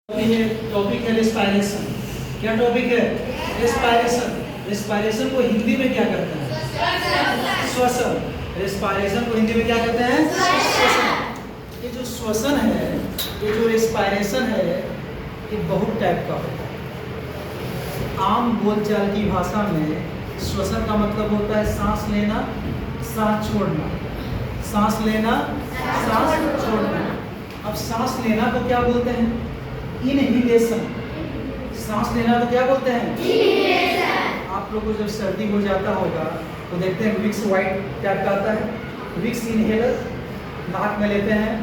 Topic है respiration. क्या topic है? रेस्पायरेशन। रेस्पायरेशन को हिंदी में क्या कहते हैं? श्वसन। रेस्पायरेशन को हिंदी में क्या कहते हैं? श्वसन। ये जो श्वसन है, ये जो रेस्पायरेशन है, ये बहुत टाइप का होता है। आम बोलचाल की भाषा में श्वसन का मतलब होता है सांस लेना, सांस छोड़ना। सांस लेना, सांस छोड़ना। अब सांस लेना को क्या बोलते हैं? इनहेलेशन। सांस लेना तो क्या बोलते हैं? इनहेलेशन। आप लोग को जब सर्दी हो जाता होगा तो देखते हैं विक्स वाइट क्या आता है, विक्स इनहेलर नाक में लेते हैं,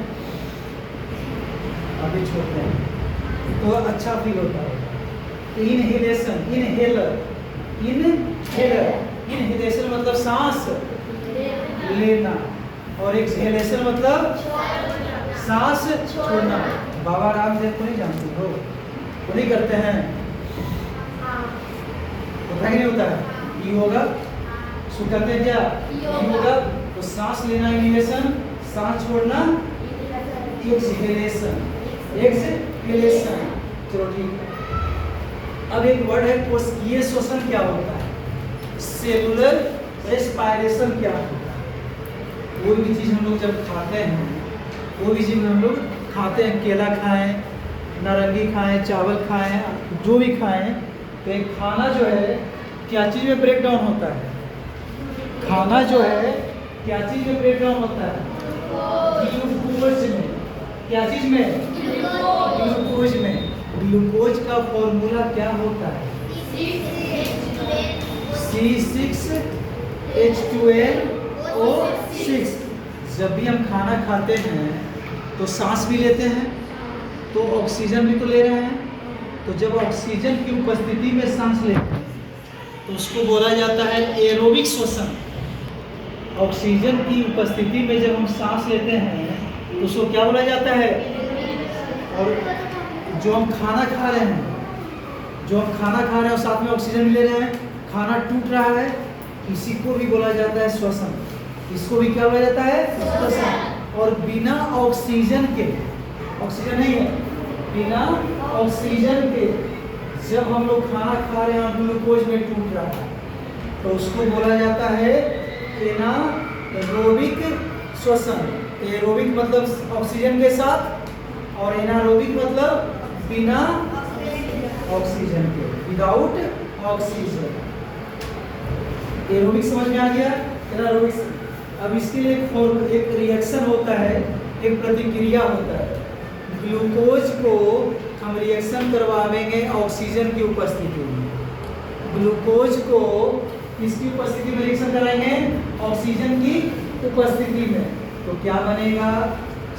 अभी छोड़ते हैं तो अच्छा फील होता है। इनहेलेशन, इनहेलर, इनहेलर, इनहेलेशन मतलब सांस लेना और एक्सहेलेशन मतलब सांस छोड़ना। बाबा रामदेव को नहीं जानते हो? वो नहीं करते हैं? होता ही नहीं होता है? ये होगा सो करते हैं क्या? ये होगा तो सांस लेना इनहेलेशन, सांस छोड़ना एक्सहेलेशन, एक्सहेलेशन। चलो ठीक है। अब एक वर्ड है कोशिकीय श्वसन क्या होता है? सेलुलर रेस्पायरेशन क्या होता है? कोई भी चीज़ हम लोग जब खाते हैं, कोई भी चीज़ हम लोग खाते हैं, केला खाएं, नारंगी खाएं, चावल खाएं, जो भी खाएं, तो एक खाना जो है क्या चीज़ में ब्रेक डाउन होता है? खाना जो है क्या चीज़ में ब्रेक डाउन होता है? ग्लूकोज में। क्या चीज़ में? ग्लूकोज में। ग्लूकोज का फॉर्मूला क्या होता है? C6H12O6। जब भी हम खाना खाते हैं तो सांस भी लेते हैं, तो ऑक्सीजन भी तो ले रहे हैं। तो जब ऑक्सीजन की उपस्थिति में सांस लेते हैं तो उसको बोला जाता है एरोबिक श्वसन। ऑक्सीजन की उपस्थिति में जब हम सांस लेते हैं तो उसको क्या बोला जाता है? और जो हम खाना खा रहे हैं, जो हम खाना खा रहे हैं और साथ में ऑक्सीजन भी ले रहे हैं, खाना टूट रहा है, इसी को भी बोला जाता है श्वसन। इसको भी क्या बोला जाता है? श्वसन। और बिना ऑक्सीजन के, ऑक्सीजन नहीं है, बिना ऑक्सीजन के जब हम लोग खाना खा रहे हैं, ग्लूकोज में टूट रहा है, तो उसको बोला जाता है एनारोबिक श्वसन। एरोबिक मतलब ऑक्सीजन के साथ और एनारोबिक मतलब बिना ऑक्सीजन के, विदाउट ऑक्सीजन। एरोबिक समझ में आ गया? एनारोबिक। अब इसके लिए एक रिएक्शन होता है, एक प्रतिक्रिया होता है। ग्लूकोज को हम रिएक्शन करवाएंगे ऑक्सीजन की उपस्थिति में। ग्लूकोज को किसकी उपस्थिति में रिएक्शन कराएंगे? ऑक्सीजन की उपस्थिति में। तो क्या बनेगा?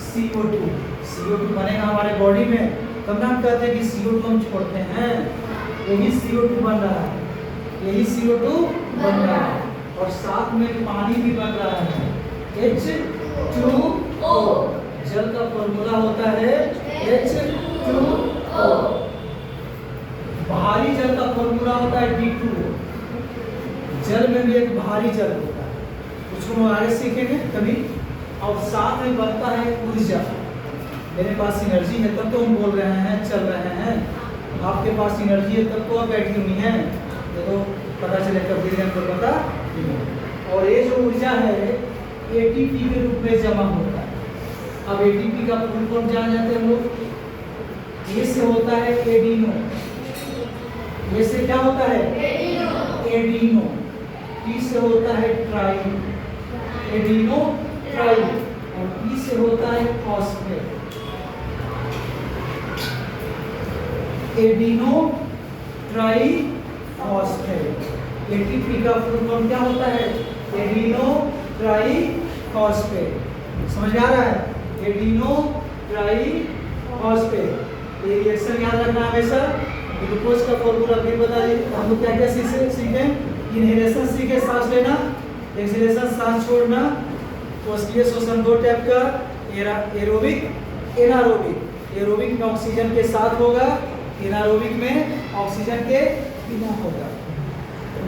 CO2। CO2 बनेगा हमारे बॉडी में। तब हम कहते हैं कि CO2 हम छोड़ते हैं, यही CO2 बन रहा है, यही CO2 बन रहा है और साथ में पानी भी बन रहा है, H2O। जल का फॉर्मूला होता है H2O। भारी जल का फॉर्मूला होता है D2O। जल में भी एक भारी जल होता है, उसको हम आगे सीखेंगे कभी। और साथ में बनता है ऊर्जा। मेरे पास एनर्जी है तब तो हम बोल रहे हैं, चल रहे हैं। आपके पास एनर्जी है तब तो आप बैठी हुई हैं, तो पता चले कब गिर को पता। और ये जो ऊर्जा है ATP के रूप में जमा होता है। अब ATP का फुल फॉर्म जान जाते हैं हम लोग। ए से होता है एडिनो, ए से क्या होता है? एडिनो। T से होता है ट्राई, एडिनो ट्राई। और P से होता है phosphate, adeno try phosphate. ATP का फुल फॉर्म क्या होता है? Adeno try phosphate. समझ में आ रहा है? Adeno try phosphate. ये रिएक्शन याद रखना हमेशा। ग्लूकोज का फॉर्मूला फिर बता दीजिए। हम लोग क्या क्या सीखे? इनहेलेशन सीखे, सांस लेना, एक्सहेलेशन सांस छोड़ना। कोशिकीय श्वसन दो टाइप का, एरोबिक, एनारोबिक। एरोबिक में ऑक्सीजन के साथ होगा, एनारोबिक में ऑक्सीजन के बिना होगा।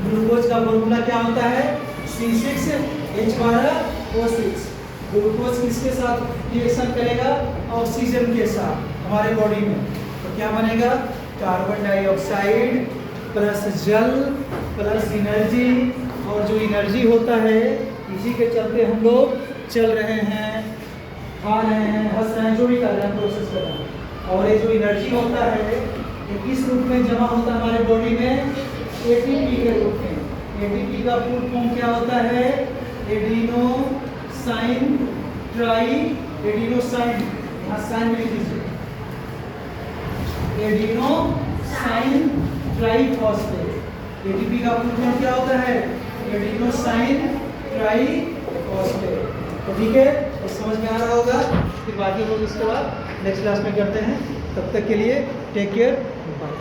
ग्लूकोज का फॉर्मूला क्या होता है? C6H12O6। ग्लूकोज किसके साथ रिएक्शन करेगा? ऑक्सीजन के साथ हमारे बॉडी में। तो क्या बनेगा? कार्बन डाइऑक्साइड प्लस जल प्लस एनर्जी, और जो एनर्जी होता है इसी के चलते हम लोग चल रहे हैं, खा रहे हैं, हंस रहे हैं, जो भी कर रहे हैं, प्रोसेस कर रहे हैं। और ये जो एनर्जी होता है ये किस रूप में जमा होता है हमारे बॉडी में? एटीपी के रूप में। एटीपी का फुल फॉर्म क्या होता है? एडिनोसाइन ट्राई, एडिनोसाइन, यहाँ साइन लिख दीजिए, एडिनोसाइन ट्राइफॉस्फेट। एटीपी का फुल फॉर्म क्या होता है? Adenosine triphosphate. तो ठीक है, तो समझ में आ रहा होगा। फिर बाकी लोग इसके बाद नेक्स्ट क्लास में करते हैं। तब तक के लिए टेक केयर, बाय।